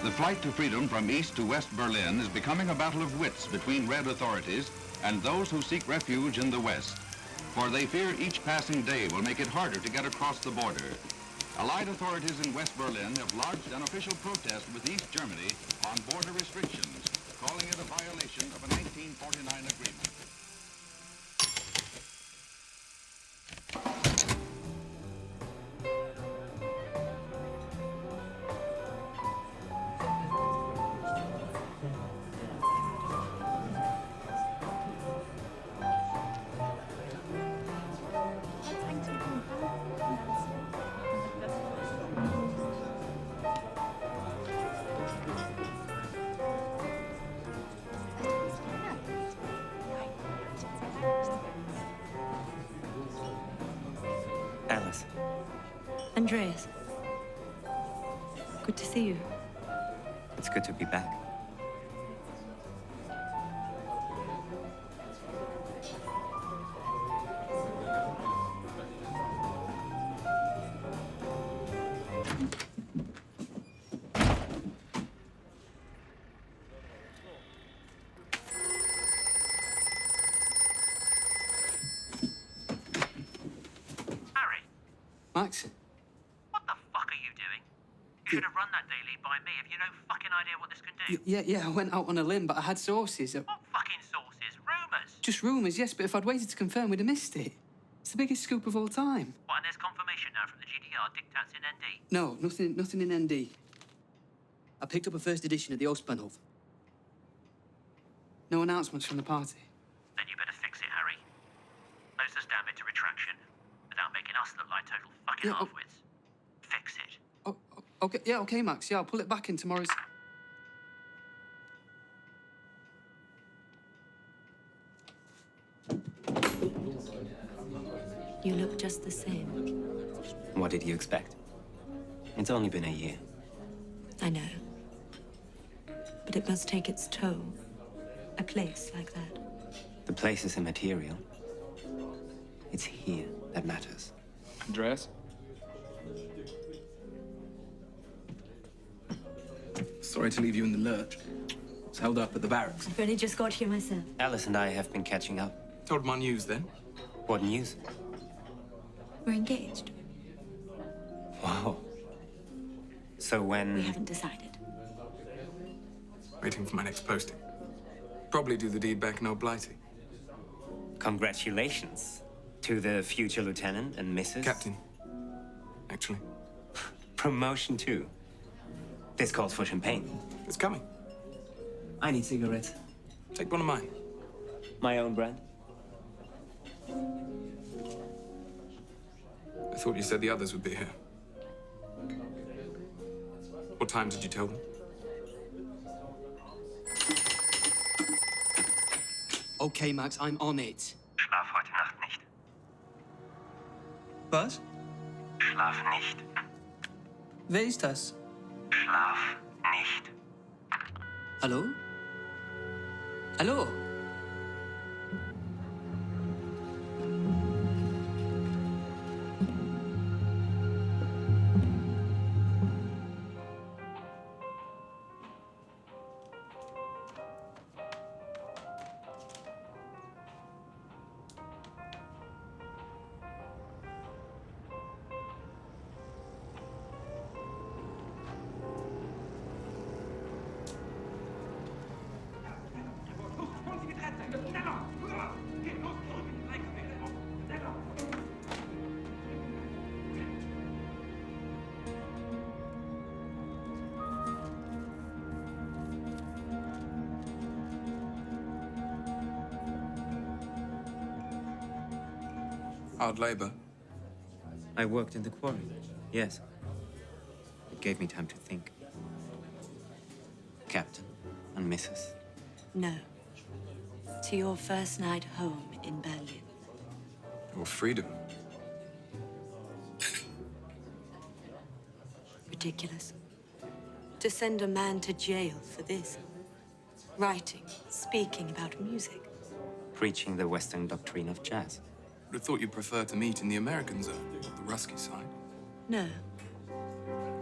The flight to freedom from East to West Berlin is becoming a battle of wits between Red authorities and those who seek refuge in the West, for they fear each passing day will make it harder to get across the border. Allied authorities in West Berlin have lodged an official protest with East Germany on border restrictions, calling it a violation of a 1949 agreement. Alice. Andreas. Good to see you. It's good to be back. Max? What the fuck are you doing? You should have run that daily by me if you no fucking idea what this can do. Yeah, I went out on a limb, but I had sources. What fucking sources? Rumours? Just rumours, yes, but if I'd waited to confirm, we'd have missed it. It's the biggest scoop of all time. What, and there's confirmation now from the GDR, diktats in ND? No, nothing in ND. I picked up a first edition of the Ostbahnhof. No announcements from the party. Then you better fix it, Harry. Close us down to retraction without making us look like total fucking half-wits. Fix it. Okay, Max. Yeah, I'll pull it back in tomorrow's... You look just the same. What did you expect? It's only been a year. I know. But it must take its toll. A place like that. The place is immaterial. It's here that matters. Andreas? Sorry to leave you in the lurch. It's held up at the barracks. I've only just got here myself. Alice and I have been catching up. Told my news then. What news? We're engaged. Wow. So when... We haven't decided. Waiting for my next posting. Probably do the deed back in Old Blighty. Congratulations to the future lieutenant and Mrs. Captain, actually. Promotion too. This calls for champagne. It's coming. I need cigarettes. Take one of mine. My own brand. I thought you said the others would be here. What time did you tell them? Okay, Max, I'm on it. Schlaf heute Nacht nicht. Was? Schlaf nicht. Wer ist das? Schlaf nicht. Hallo? Hallo? Hard labor. I worked in the quarry, yes. It gave me time to think. Captain and Mrs. No. To your first night home in Berlin. Your freedom. Ridiculous. To send a man to jail for this. Writing, speaking about music. Preaching the Western doctrine of jazz. Would have thought you'd prefer to meet in the American zone, not the Rusky side. No.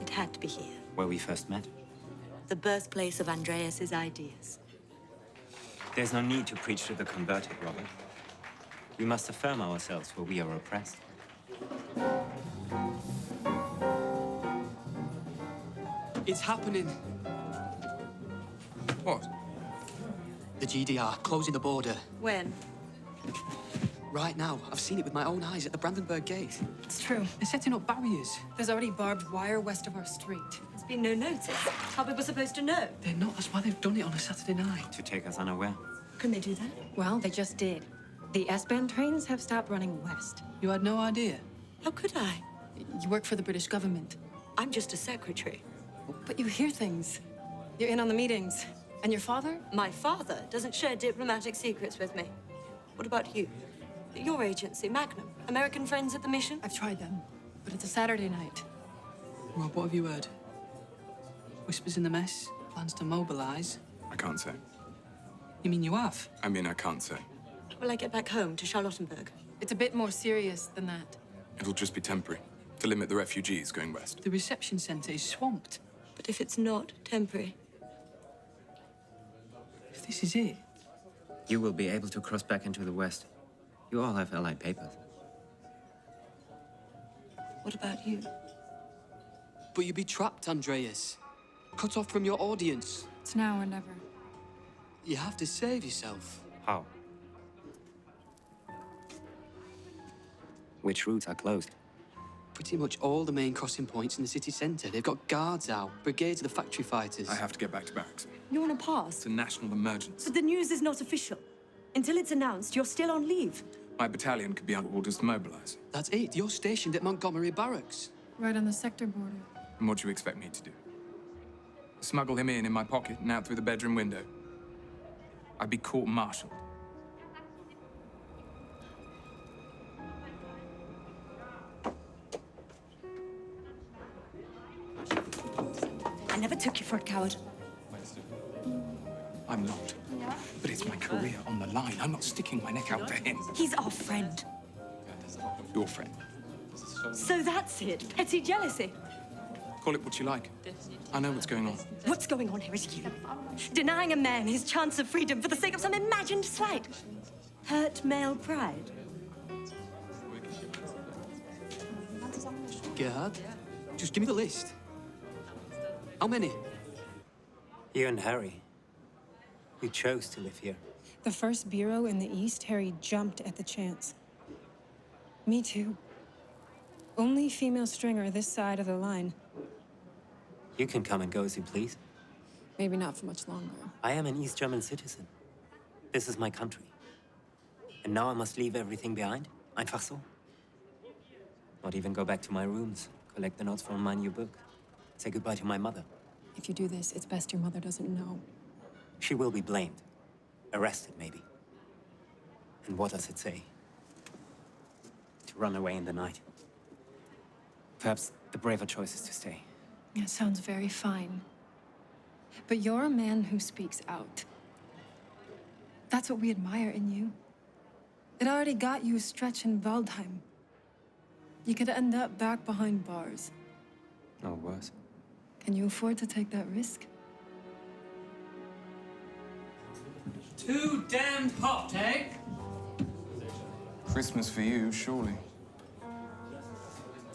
It had to be here. Where we first met. the birthplace of Andreas's ideas. There's no need to preach to the converted, Robert. We must affirm ourselves where we are oppressed. It's happening. What? The GDR closing the border. When? Right now. I've seen it with my own eyes at the Brandenburg Gate. It's true. They're setting up barriers. There's already barbed wire west of our street. There's been no notice. How we were supposed to know? They're not. That's why they've done it on a Saturday night. To take us unaware. Can they do that? Well, they just did. The S-Bahn trains have stopped running west. You had no idea? How could I? You work for the British government. I'm just a secretary. But you hear things. You're in on the meetings. And your father? My father doesn't share diplomatic secrets with me. What about you? Your agency, Magnum. American friends at the mission? I've tried them. But it's a Saturday night. Rob, what have you heard? Whispers in the mess? Plans to mobilize? I can't say. You mean you have? I mean, I can't say. Will I get back home to Charlottenburg? It's a bit more serious than that. It'll just be temporary, to limit the refugees going west. The reception centre is swamped. But if it's not temporary? If this is it, You will be able to cross back into the West. You all have Allied papers. What about you? but you'd be trapped, Andreas. Cut off from your audience. It's now or never. You have to save yourself. How? Which routes are closed? Pretty much all the main crossing points in the city centre. They've got guards out, brigades of the factory fighters. I have to get back to barracks. You want to pass? It's a national emergency. But the news is not official. Until it's announced, you're still on leave. My battalion could be under orders to mobilize. That's it. You're stationed at Montgomery Barracks. Right on the sector border. And what do you expect me to do? Smuggle him in my pocket and out through the bedroom window? I'd be court-martialed. I never took you for a coward. I'm not. But it's my career on the line. I'm not sticking my neck out for him. He's our friend. Your friend. So that's it. Petty jealousy. Call it what you like. I know what's going on. What's going on here is you. Denying a man his chance of freedom for the sake of some imagined slight. Hurt male pride. Gerhard, just give me the list. How many? You and Harry. You chose to live here. The first bureau in the East, Harry jumped at the chance. Me too. Only female stringer this side of the line. You can come and go as you please. Maybe not for much longer. I am an East German citizen. This is my country. And now I must leave everything behind? Einfach so? Not even go back to my rooms, collect the notes from my new book. Say goodbye to my mother. If you do this, it's best your mother doesn't know. She will be blamed. Arrested, maybe. And what does it say? To run away in the night. Perhaps the braver choice is to stay. It sounds very fine. But you're a man who speaks out. That's what we admire in you. It already got you a stretch in Waldheim. You could end up back behind bars. Or worse. Can you afford to take that risk? Too damned hot, eh? Christmas for you, surely.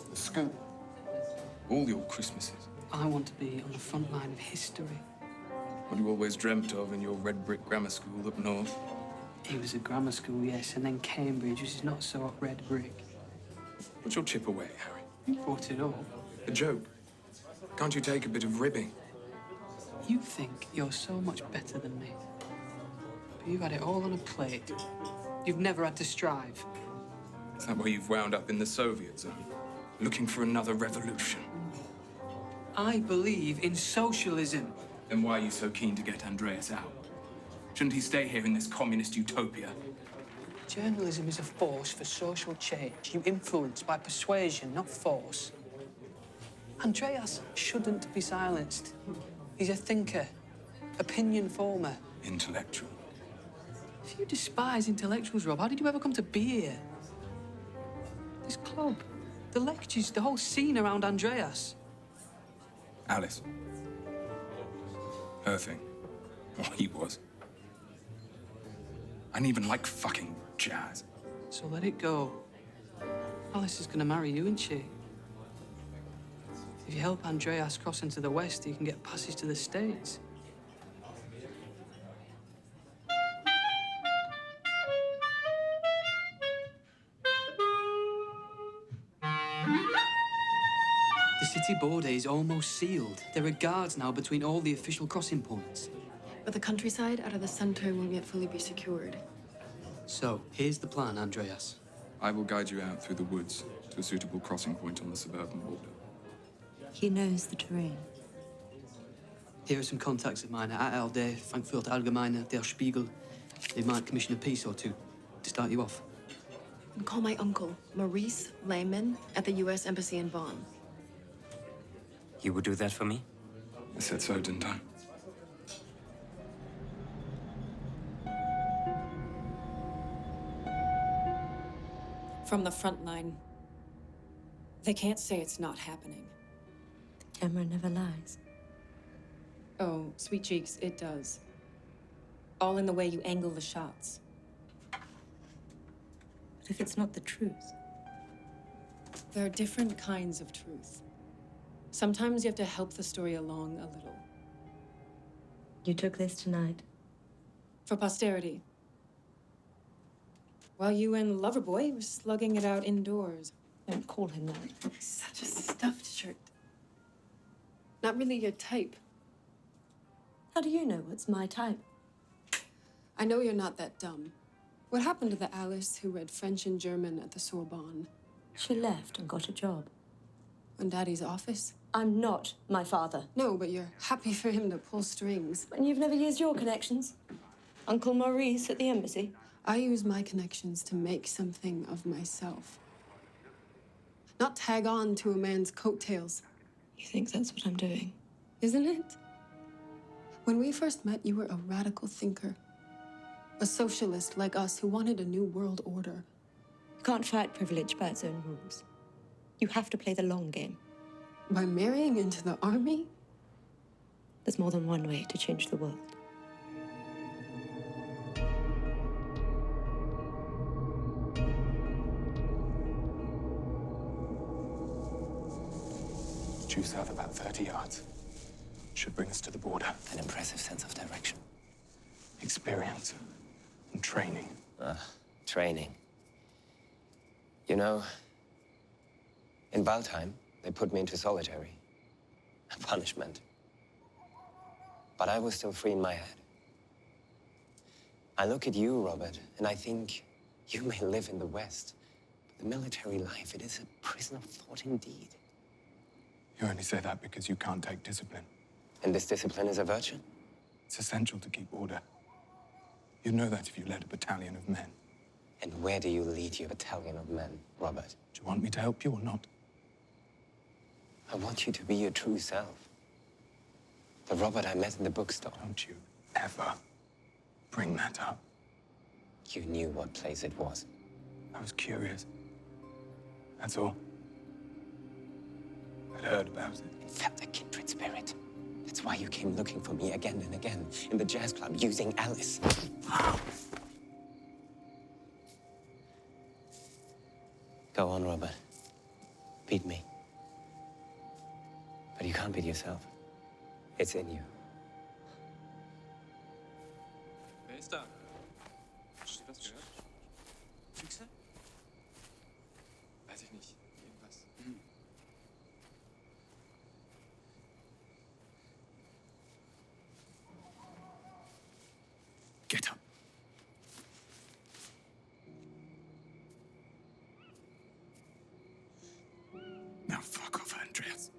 The scoop. All your Christmases. I want to be on the front line of history. What you always dreamt of in your red brick grammar school up north. It was a grammar school, yes, and then Cambridge, which is not so red brick. Put your chip away, Harry. You brought it all. A joke. Can't you take a bit of ribbing? You think you're so much better than me. But you've had it all on a plate. You've never had to strive. Is that why you've wound up in the Soviet zone? Looking for another revolution? I believe in socialism. Then why are you so keen to get Andreas out? Shouldn't he stay here in this communist utopia? Journalism is a force for social change. You influence by persuasion, not force. Andreas shouldn't be silenced. He's a thinker, opinion former. Intellectual. If you despise intellectuals, Rob, how did you ever come to be here? This club, the lectures, the whole scene around Andreas. Alice. Her thing. Or he was. I didn't even like fucking jazz. So let it go. Alice is gonna marry you, isn't she? If you help Andreas cross into the West, you can get passage to the States. The city border is almost sealed. There are guards now between all the official crossing points. But the countryside out of the center won't yet fully be secured. So, here's the plan, Andreas. I will guide you out through the woods to a suitable crossing point on the suburban border. He knows the terrain. Here are some contacts of mine at ALD, Frankfurt Allgemeine, Der Spiegel. They might commission a piece or two to start you off. And call my uncle, Maurice Lehman, at the U.S. Embassy in Bonn. You would do that for me? I said so, didn't I? From the front line. They can't say it's not happening. The camera never lies. Oh, sweet cheeks, it does. All in the way you angle the shots. But if it's not the truth? There are different kinds of truth. Sometimes you have to help the story along a little. You took this tonight. For posterity. While you and Loverboy were slugging it out indoors. Don't call him that. Such a stuffed shirt. Not really your type. How do you know what's my type? I know you're not that dumb. What happened to the Alice who read French and German at the Sorbonne? She left and got a job. In Daddy's office? I'm not my father. No, but you're happy for him to pull strings. And you've never used your connections? Uncle Maurice at the embassy? I use my connections to make something of myself. Not tag on to a man's coattails. You think that's what I'm doing? Isn't it? When we first met, you were a radical thinker. A socialist like us who wanted a new world order. You can't fight privilege by its own rules. You have to play the long game. By marrying into the army? There's more than one way to change the world. Due south about 30 yards. Should bring us to the border. An impressive sense of direction. Experience and training. Training. You know, in Waldheim, they put me into solitary. A punishment. But I was still free in my head. I look at you, Robert, and I think you may live in the West, but the military life, it is a prison of thought indeed. You only say that because you can't take discipline. And this discipline is a virtue? It's essential to keep order. You'd know that if you led a battalion of men. And where do you lead your battalion of men, Robert? Do you want me to help you or not? I want you to be your true self. The Robert I met in the bookstore. Don't you ever bring that up. You knew what place it was. I was curious. That's all. I'd heard about it. It felt a kindred spirit. That's why you came looking for me again and again in the jazz club using Alice. Go on, Robert. Beat me. But you can't beat yourself. It's in you. Wer ist da? Hast du das gehört? Füchse? Weiß ich nicht. Irgendwas. Get up. Now fuck off, Andreas.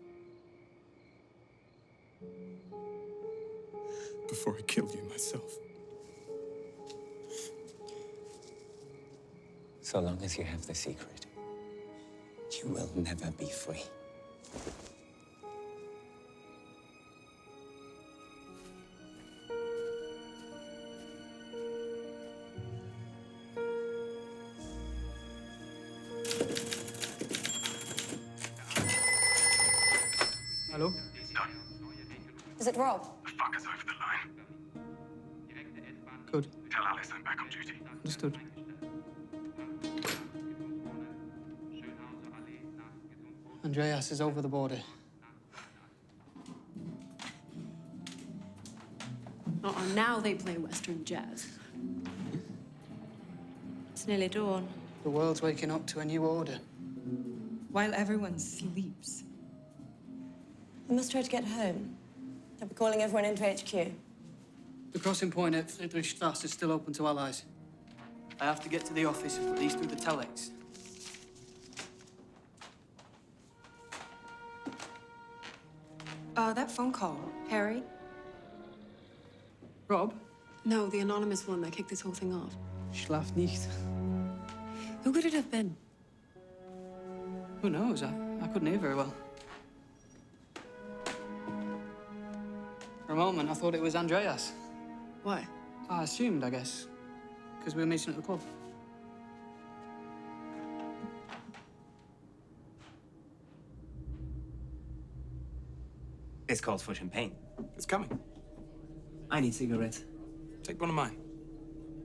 Before I kill you myself. So long as you have the secret, you will never be free. Hello? Is it Rob? The fucker's over the line. Alice, I'm back on duty. Understood. Andreas is over the border. Oh, now they play Western jazz. It's nearly dawn. The world's waking up to a new order. While everyone sleeps. We must try to get home. I'll be calling everyone into HQ. The crossing point at Friedrichstrasse is still open to allies. I have to get to the office and put these through the telex. That phone call. Harry? Rob? No, the anonymous one that kicked this whole thing off. Schlaf nicht. Who could it have been? Who knows? I couldn't hear very well. For a moment, I thought it was Andreas. Why? I assumed, I guess, because we were meeting at the club. This calls for champagne. It's coming. I need cigarettes. Take one of mine.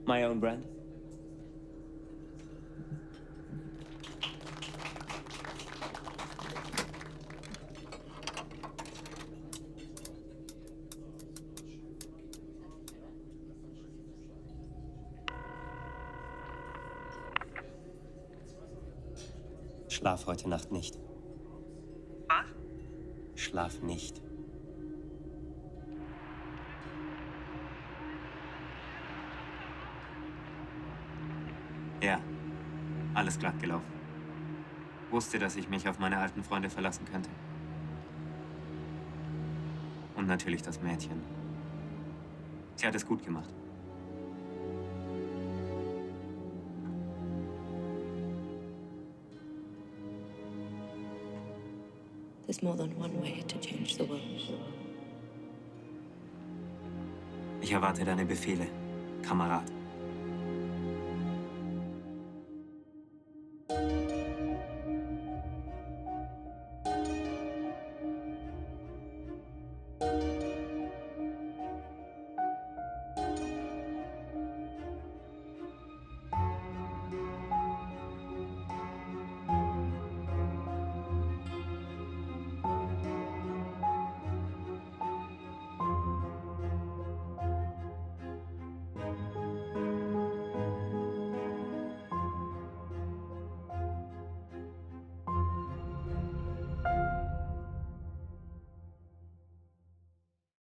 My own brand. Schlaf heute Nacht nicht. Was? Schlaf nicht. Ja, alles glatt gelaufen. Wusste, dass ich mich auf meine alten Freunde verlassen könnte. Und natürlich das Mädchen. Sie hat es gut gemacht. There's more than one way to change the world. Ich erwarte deine Befehle, Kamerad.